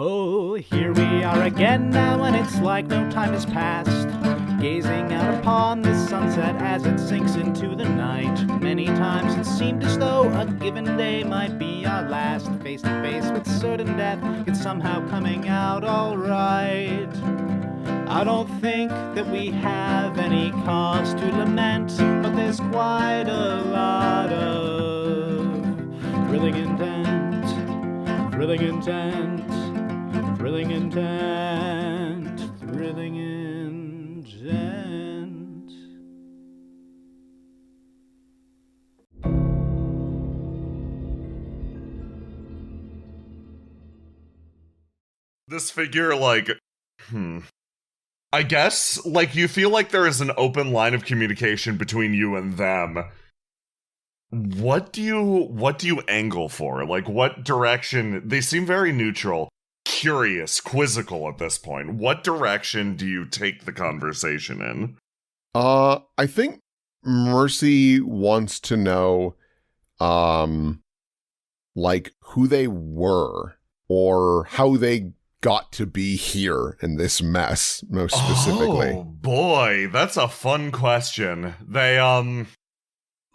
Oh, here we are again now, and it's like no time has passed. Gazing out upon the sunset as it sinks into the night. Many times it seemed as though a given day might be our last. Face to face with certain death, it's somehow coming out alright. I don't think that we have any cause to lament, but there's quite a lot of thrilling intent, thrilling intent, thrilling intent, thrilling intent. This figure, I guess, you feel like there is an open line of communication between you and them. What do you angle for? What direction? They seem very neutral, curious, quizzical at this point. What direction do you take the conversation in? I think Mercy wants to know, who they were or how they got to be here in this mess, most specifically. Oh boy, that's a fun question. They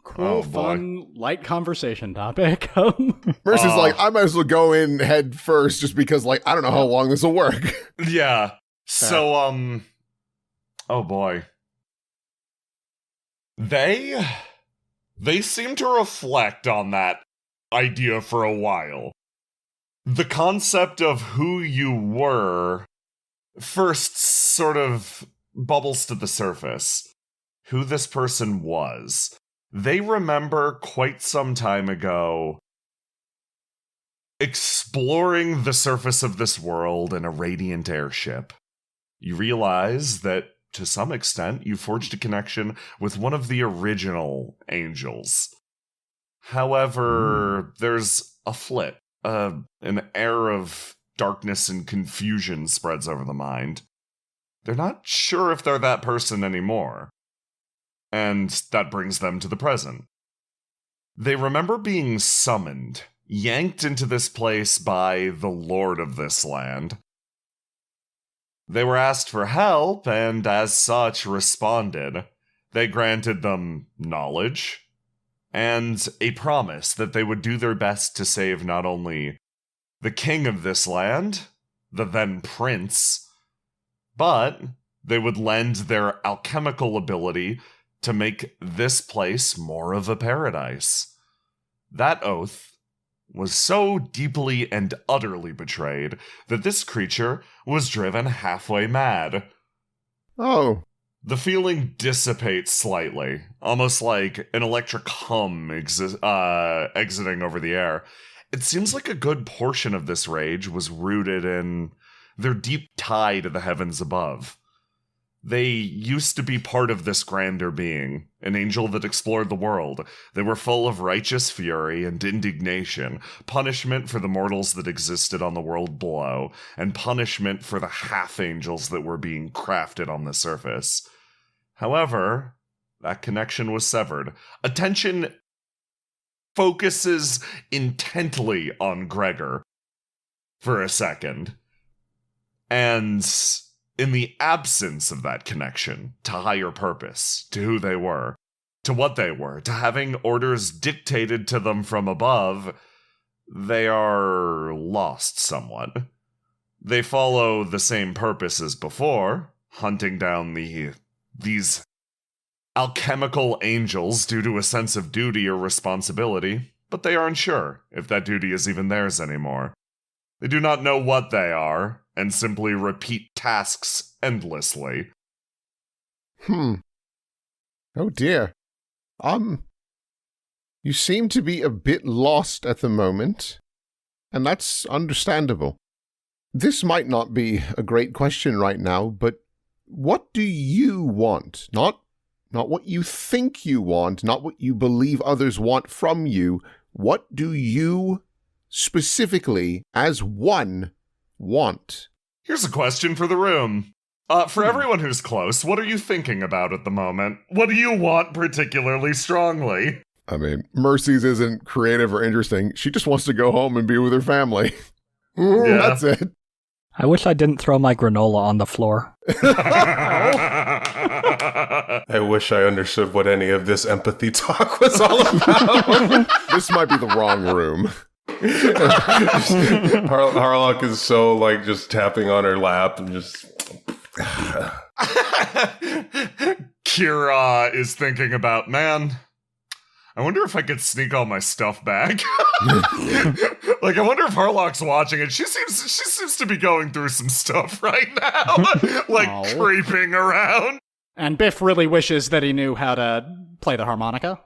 Cool, fun, light conversation topic. Mercy's I might as well go in head first just because, I don't know how long this will work. Yeah. So, oh boy. They seem to reflect on that idea for a while. The concept of who you were first sort of bubbles to the surface. Who this person was. They remember quite some time ago exploring the surface of this world in a radiant airship. You realize that, to some extent, you forged a connection with one of the original angels. However, there's a flit. An air of darkness and confusion spreads over the mind. They're not sure if they're that person anymore. And that brings them to the present. They remember being summoned, yanked into this place by the lord of this land. They were asked for help, and as such responded. They granted them knowledge, and a promise that they would do their best to save not only the king of this land, the then prince, but they would lend their alchemical ability to make this place more of a paradise. That oath was so deeply and utterly betrayed that this creature was driven halfway mad. Oh. The feeling dissipates slightly, almost like an electric hum exiting over the air. It seems like a good portion of this rage was rooted in their deep tie to the heavens above. They used to be part of this grander being, an angel that explored the world. They were full of righteous fury and indignation, punishment for the mortals that existed on the world below, and punishment for the half-angels that were being crafted on the surface. However, that connection was severed. Attention focuses intently on Gregor for a second. And in the absence of that connection to higher purpose, to who they were, to what they were, to having orders dictated to them from above, they are lost somewhat. They follow the same purpose as before, hunting down these alchemical angels due to a sense of duty or responsibility, but they aren't sure if that duty is even theirs anymore. They do not know what they are, and simply repeat tasks endlessly. Oh dear. You seem to be a bit lost at the moment, and that's understandable. This might not be a great question right now, but what do you want? Not what you think you want, not what you believe others want from you. What do you specifically, as one, want? Here's a question for the room. For everyone who's close, what are you thinking about at the moment? What do you want particularly strongly? I mean, Mercy's isn't creative or interesting. She just wants to go home and be with her family. Yeah. That's it. I wish I didn't throw my granola on the floor. I wish I understood what any of this empathy talk was all about. This might be the wrong room. Harlock is so, like, just tapping on her lap and just... Kira is thinking about, man, I wonder if I could sneak all my stuff back. Like, I wonder if Harlock's watching it. She seems to be going through some stuff right now. Like, creeping around. And Biff really wishes that he knew how to play the harmonica.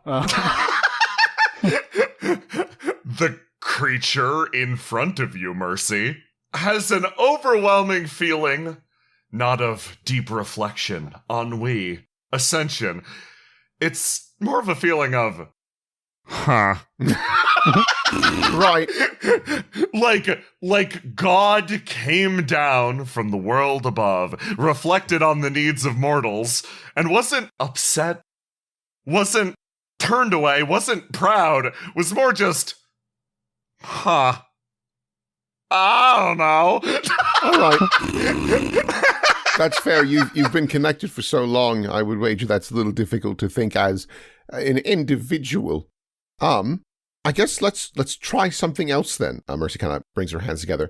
The creature in front of you, Mercy, has an overwhelming feeling, not of deep reflection, ennui, ascension. It's more of a feeling of, huh. Right. Like God came down from the world above, reflected on the needs of mortals, and wasn't upset, wasn't turned away, wasn't proud, was more just, huh. I don't know. All right. That's fair. You've been connected for so long, I would wager that's a little difficult to think as an individual. I guess let's try something else then. Mercy kind of brings her hands together.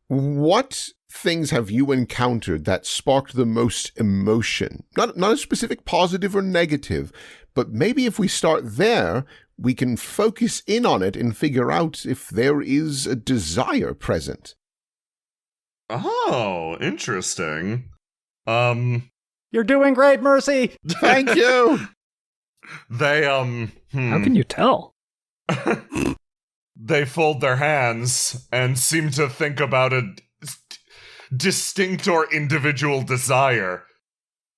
What things have you encountered that sparked the most emotion? Not a specific positive or negative, but maybe if we start there, we can focus in on it and figure out if there is a desire present. Oh, interesting. You're doing great, Mercy! Thank you! They, How can you tell? They fold their hands and seem to think about a distinct or individual desire.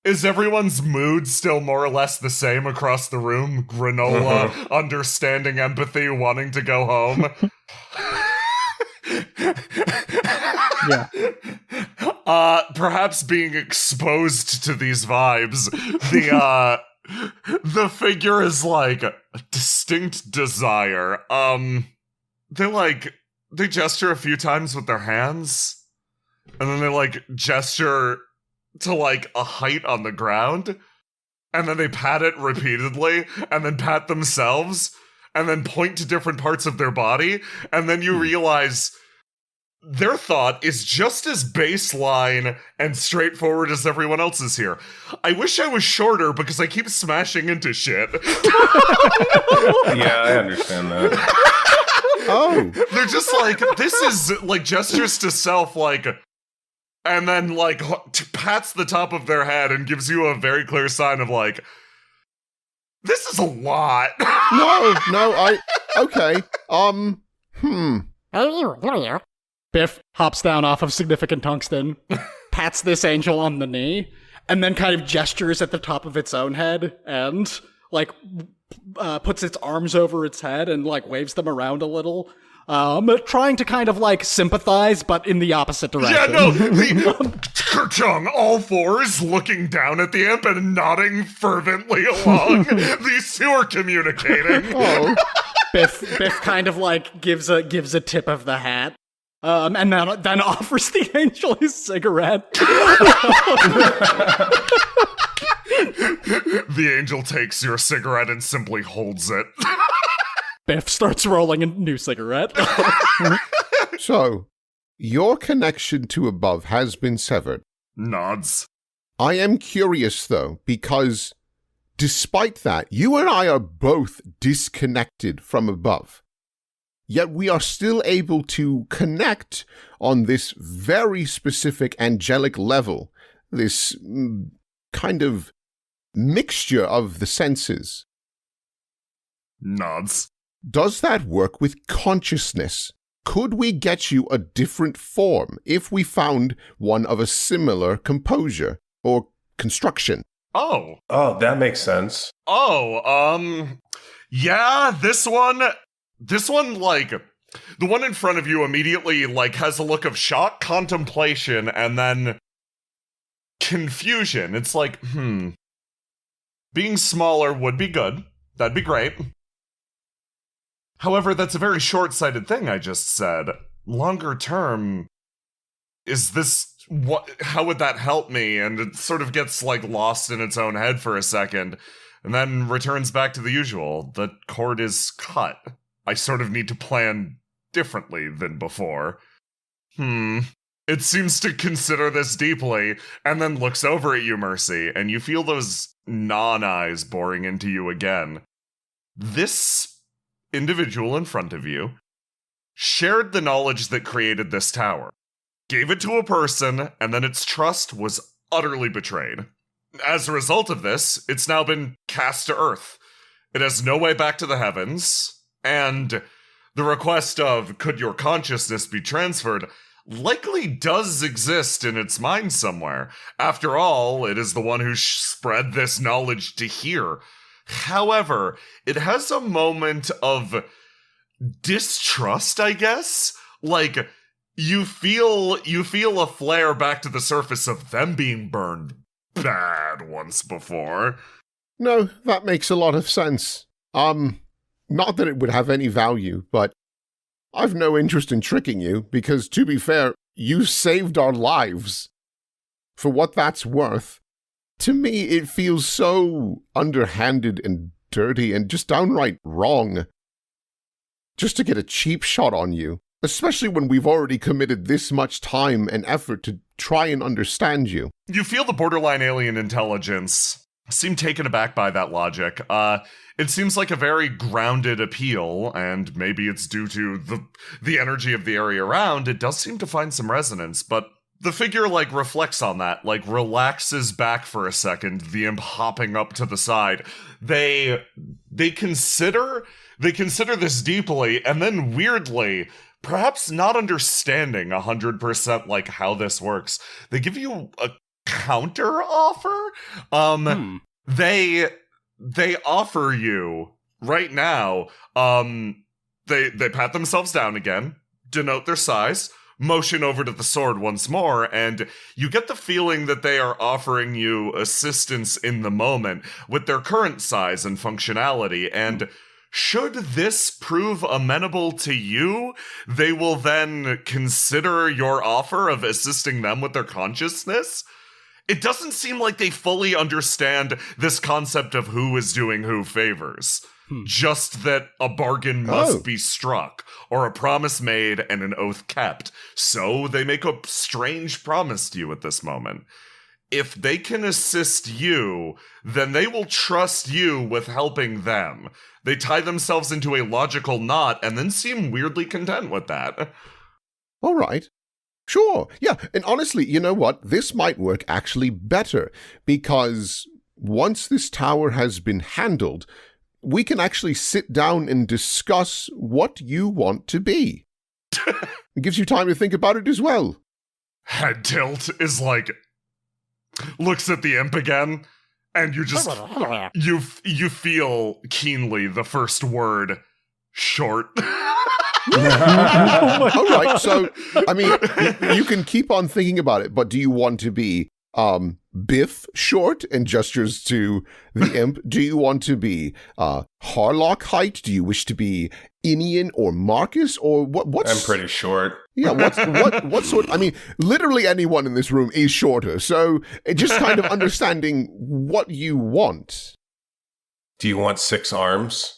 Is everyone's mood still more or less the same across the room? Granola, understanding empathy, wanting to go home? Yeah. Perhaps being exposed to these vibes, the figure is like a distinct desire. They gesture a few times with their hands, and then they gesture to a height on the ground, and then they pat it repeatedly, and then pat themselves, and then point to different parts of their body, and then you realize their thought is just as baseline and straightforward as everyone else's here. I wish I was shorter because I keep smashing into shit. Yeah, I understand that. Oh. They're just this is gestures to self, and then pats the top of their head and gives you a very clear sign of this is a lot. Okay. Biff hops down off of significant tungsten, pats this angel on the knee, and then kind of gestures at the top of its own head and puts its arms over its head and waves them around a little, trying to kind of sympathize, but in the opposite direction. Yeah, no, Kerchung, all fours, looking down at the imp and nodding fervently along. These two are communicating. Oh. Biff kind of gives a tip of the hat. And then offers the angel his cigarette. The angel takes your cigarette and simply holds it. Biff starts rolling a new cigarette. So, your connection to above has been severed. Nods. I am curious, though, because despite that, you and I are both disconnected from above. Yet we are still able to connect on this very specific angelic level, this kind of mixture of the senses. Nods. Does that work with consciousness? Could we get you a different form if we found one of a similar composure or construction? Oh, that makes sense. Yeah, this one, the one in front of you immediately, has a look of shock, contemplation, and then confusion. It's being smaller would be good. That'd be great. However, that's a very short-sighted thing I just said. Longer term, is this what? How would that help me? And it sort of gets like lost in its own head for a second, and then returns back to the usual. The cord is cut. I sort of need to plan differently than before. It seems to consider this deeply, and then looks over at you, Mercy, and you feel those non-eyes boring into you again. This individual in front of you shared the knowledge that created this tower, gave it to a person, and then its trust was utterly betrayed. As a result of this, it's now been cast to Earth. It has no way back to the heavens, and the request of, could your consciousness be transferred, likely does exist in its mind somewhere. After all, it is the one who spread this knowledge to here. However, it has a moment of distrust, I guess? Like, you feel a flare back to the surface of them being burned bad once before. No, that makes a lot of sense. Not that it would have any value, but I've no interest in tricking you, because to be fair, you saved our lives. For what that's worth, to me it feels so underhanded and dirty and just downright wrong. Just to get a cheap shot on you, especially when we've already committed this much time and effort to try and understand you. You feel the borderline alien intelligence seem taken aback by that logic. It seems like a very grounded appeal, and maybe it's due to the energy of the area around. It does seem to find some resonance, but the figure, like, reflects on that, like, relaxes back for a second, the imp hopping up to the side. They consider this deeply, and then weirdly, perhaps not understanding 100% like how this works, they give you a counter offer. They offer you right now, they pat themselves down again, denote their size, motion over to the sword once more, and you get the feeling that they are offering you assistance in the moment with their current size and functionality, and should this prove amenable to you, they will then consider your offer of assisting them with their consciousness. It doesn't seem like they fully understand this concept of who is doing who favors. Just that a bargain must be struck, or a promise made and an oath kept. So they make a strange promise to you at this moment. If they can assist you, then they will trust you with helping them. They tie themselves into a logical knot and then seem weirdly content with that. All right. Sure, yeah, and honestly, you know what? This might work actually better, because once this tower has been handled, we can actually sit down and discuss what you want to be. It gives you time to think about it as well. Head tilt is like, looks at the imp again, and you just, you feel keenly the first word, short. All right, so, I mean, you can keep on thinking about it, but do you want to be Biff short and gestures to the imp? Do you want to be Harlock height? Do you wish to be Inian or Marcus? Or what's... I'm pretty short. Yeah, what sort... I mean, literally anyone in this room is shorter, so just kind of understanding what you want. Do you want 6 arms?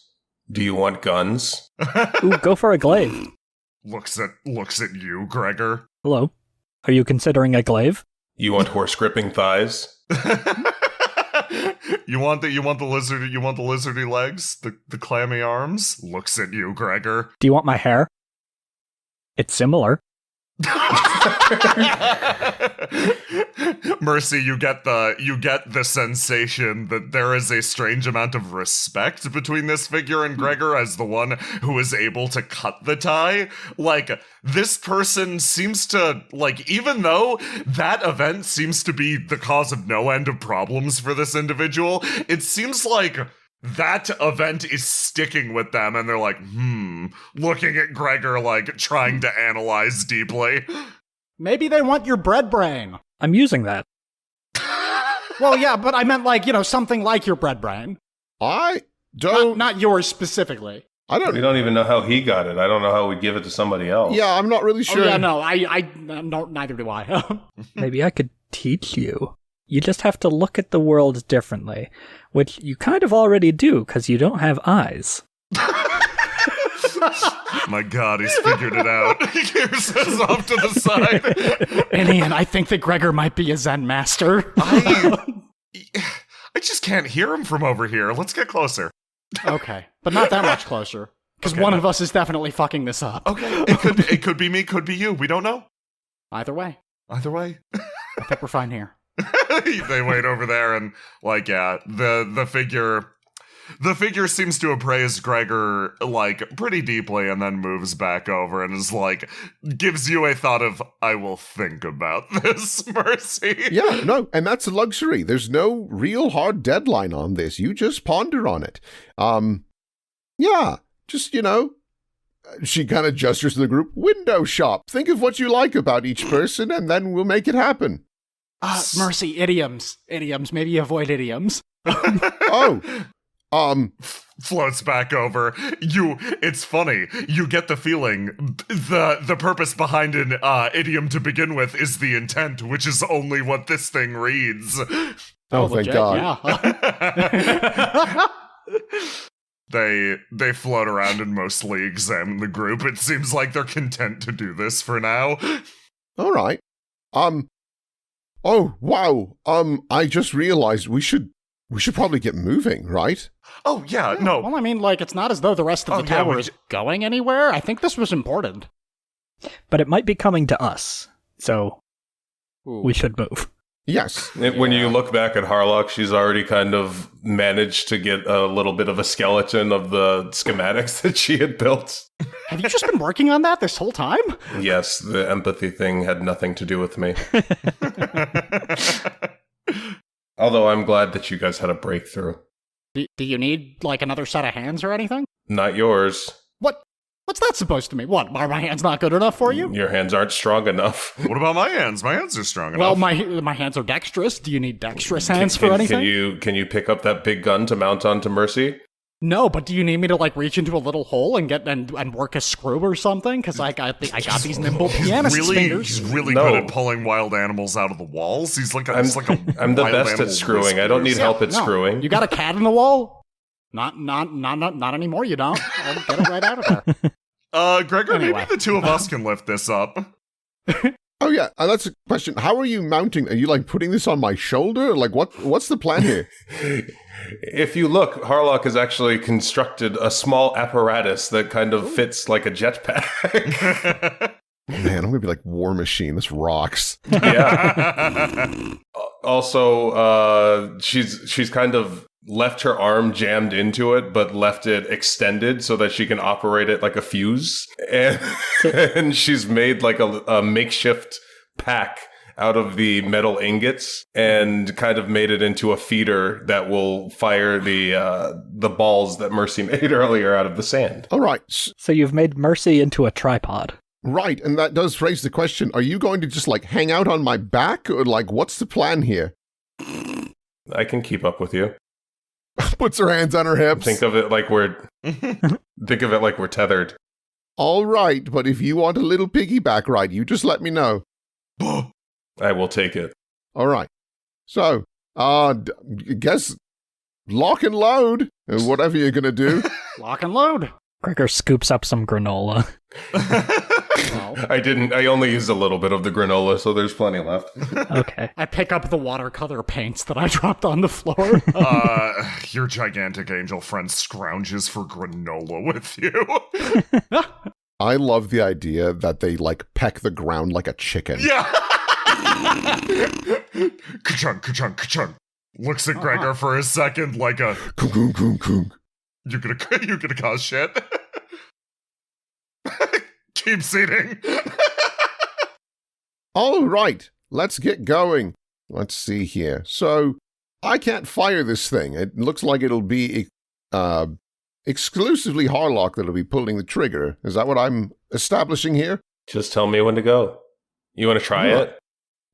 Do you want guns? Ooh, go for a glaive. Looks at you, Gregor. Hello. Are you considering a glaive? You want horse gripping thighs? You want the lizardy legs, the clammy arms? Looks at you, Gregor. Do you want my hair? It's similar. Mercy, you get the sensation that there is a strange amount of respect between this figure and Gregor as the one who is able to cut the tie. Like, this person seems to, like, even though that event seems to be the cause of no end of problems for this individual, it seems like that event is sticking with them, and they're like, looking at Gregor, like, trying to analyze deeply. Maybe they want your bread brain. I'm using that. Well, yeah, but I meant, like, something like your bread brain. I don't... Not yours specifically. I don't. We don't even know how he got it. I don't know how we'd give it to somebody else. Yeah, I'm not really sure. Oh, yeah, no, no, neither do I. Maybe I could teach you. You just have to look at the world differently, which you kind of already do because you don't have eyes. My God, he's figured it out. He gives us off to the side. Ian, I think that Gregor might be a Zen master. I just can't hear him from over here. Let's get closer. Okay, but not that much closer. Because Okay. one of us is definitely fucking this up. Okay, it could be me, could be you. We don't know. Either way, Either way. I think we're fine here. They wait over there and the figure seems to appraise Gregor pretty deeply and then moves back over and is gives you a thought of, I will think about this, Mercy. Yeah, no, and that's a luxury. There's no real hard deadline on this. You just ponder on it. Yeah, just, she kind of gestures to the group, window shop. Think of what you like about each person, and then we'll make it happen. Mercy, idioms. Maybe avoid idioms. Oh, Floats back over. It's funny. You get the feeling the purpose behind an idiom to begin with is the intent, which is only what this thing reads. thank legit, God. Yeah. They float around and mostly examine the group. It seems like they're content to do this for now. All right. Oh, wow. I just realized we should probably get moving, right? Oh, yeah, no. Well, I mean, it's not as though the rest of the yeah, tower is going anywhere. I think this was important. But it might be coming to us, so Ooh. we should move. Yes. When you look back at Harlock, she's already kind of managed to get a little bit of a skeleton of the schematics that she had built. Have you just been working on that this whole time? Yes, the empathy thing had nothing to do with me. Although I'm glad that you guys had a breakthrough. Do you need, another set of hands or anything? Not yours. What's that supposed to mean? What, are my hands not good enough for you? Your hands aren't strong enough. What about my hands? My hands are strong Well, enough. my hands are dexterous. Do you need dexterous hands for anything? Can you pick up that big gun to mount onto Mercy? No, but do you need me to reach into a little hole and get and work a screw or something? Because I got these nimble pianist fingers. He's really No. good at pulling wild animals out of the walls. He's like a I'm the wild best animal at screwing. I don't need whisperer. help at No. screwing. You got a cat in the wall? Not anymore. You don't. I'll get it right out of there. Gregor, Anyway. maybe the two of us can lift this up. Oh, yeah. That's a question. How are you mounting? Are you, putting this on my shoulder? What's the plan here? If you look, Harlock has actually constructed a small apparatus that kind of fits like a jetpack. Man, I'm going to be like War Machine. This rocks. Yeah. Also, she's kind of left her arm jammed into it, but left it extended so that she can operate it like a fuse. And she's made a makeshift pack out of the metal ingots and kind of made it into a feeder that will fire the balls that Mercy made earlier out of the sand. All right. So you've made Mercy into a tripod. Right. And that does raise the question. Are you going to just hang out on my back? Or what's the plan here? I can keep up with you. Puts her hands on her hips. Think of it like we're tethered. All right. But if you want a little piggyback ride, you just let me know. I will take it. All right. So, guess lock and load, whatever you're going to do. Lock and load. Gregor scoops up some granola. Well, I only used a little bit of the granola, so there's plenty left. Okay. I pick up the watercolor paints that I dropped on the floor. Your gigantic angel friend scrounges for granola with you. I love the idea that they peck the ground like a chicken. Yeah. Ka-chunk, ka-chunk, ka-chunk. Looks at Gregor for a second like a... Kung, kung, kung, kung. You're gonna cause shit. Keep eating. All right, let's get going. Let's see here. So, I can't fire this thing. It looks like it'll be exclusively Harlock that'll be pulling the trigger. Is that what I'm establishing here? Just tell me when to go. You want to try Yeah. it?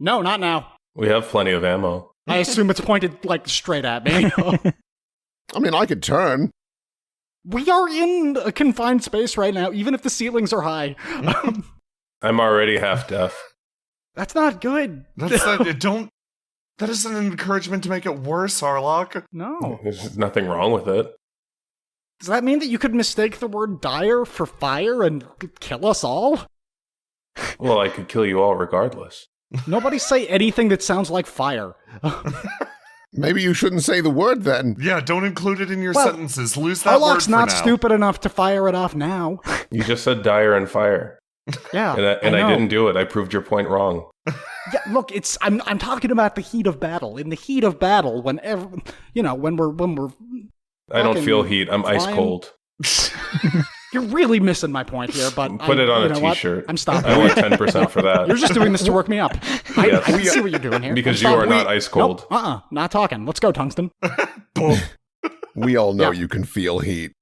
No, not now. We have plenty of ammo. I assume it's pointed straight at me. I mean, I could turn. We are in a confined space right now, even if the ceilings are high. I'm already half deaf. That's not good. That isn't an encouragement to make it worse, Arlok. No. There's nothing wrong with it. Does that mean that you could mistake the word dire for fire and kill us all? Well, I could kill you all regardless. Nobody say anything that sounds like fire. Maybe you shouldn't say the word then. Yeah, don't include it in your Well, sentences. Lose that word Arlok's for not now. stupid enough to fire it off now. You just said dire and fire. Yeah, And I know. didn't do it. I proved your point wrong. Yeah, look, I'm talking about the heat of battle. In the heat of battle, when we're I don't fucking feel heat. I'm ice flying. cold. You're really missing my point here, but Put it on you a know what? t-shirt. I'm stopping. I want 10% for that. You're just doing this to work me up. I Yes. can see what you're doing here. Because I'm you are stopping. not ice cold. Nope, not talking. Let's go, Tungsten. We all know Yeah. you can feel heat.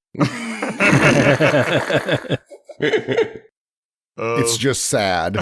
It's just sad.